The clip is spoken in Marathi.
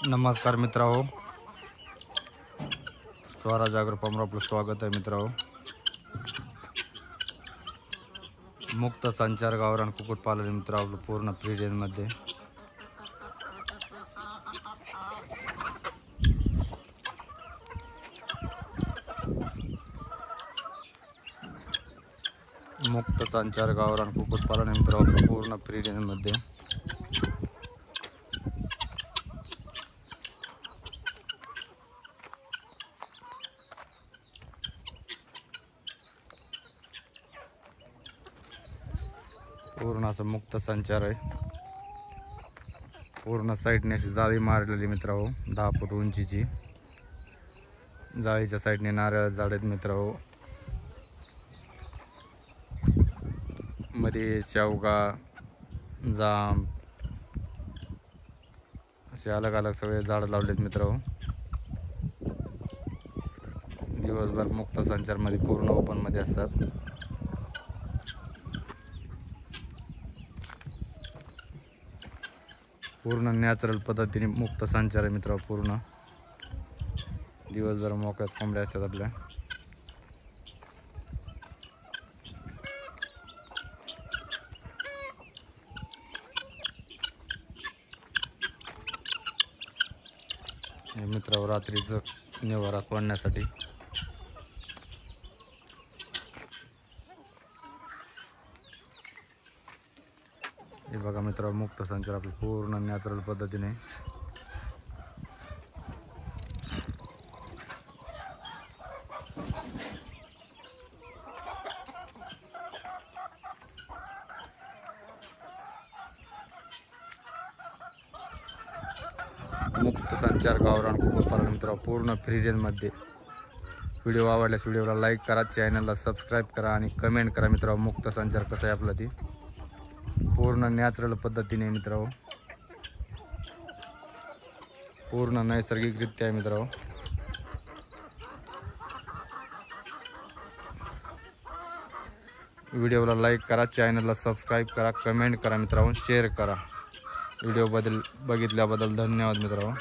नमस्कार मित्रांनो, स्वराज ॲग्रोफार्मवर आपलं स्वागत आहे मित्रांनो। मुक्त संचार गावरान कुक्कुटपालन मित्रांनो पूर्ण फ्री रेंज मध्ये मुक्त संचार गावरान कुक्कुटपालन मित्रांनो पूर्ण फ्री रेंज मध्ये पूर्ण असं मुक्त संचार आहे। पूर्ण साईडने अशी जाळी मारलेली मित्रांनो 10 फूट उंचीची। जाळीच्या साईडने नारळ झाड आहेत मित्रांनो, मध्ये शेवगा जाम असे अलग अलग सगळे झाड लावलेत मित्रांनो। दिवसभर मुक्त संचार मध्ये पूर्ण ओपन मध्ये असतात। पूर्ण नॅचरल पद्धतीने मुक्त संचार आहे मित्रांनो। पूर्ण दिवसभर मोकळ्यात कोंबड्या असतात आपल्या। हे मित्रांनो रात्रीचं निवारा पडण्यासाठी हे बघा मित्रांनो, मुक्त संचार आपलं पूर्ण नॅचरल पद्धतीने। मुक्त संचार गावरान कुक्कुटपालन मित्रांनो पूर्ण फ्री रेंज मध्ये। व्हिडिओ आवडल्यास व्हिडिओला लाईक करा, चॅनलला सबस्क्राईब करा आणि कमेंट करा मित्रांनो। मुक्त संचार कसं आहे आपलं ती पूर्ण नॅचरल पद्धतीने मित्रांनो, पूर्ण नैसर्गिकरित्या आहे मित्रांनो। व्हिडिओला लाईक करा, चॅनलला सबस्क्राईब करा, कमेंट करा मित्रांनो, शेअर करा। व्हिडिओ बघितल्याबद्दल धन्यवाद मित्रांनो।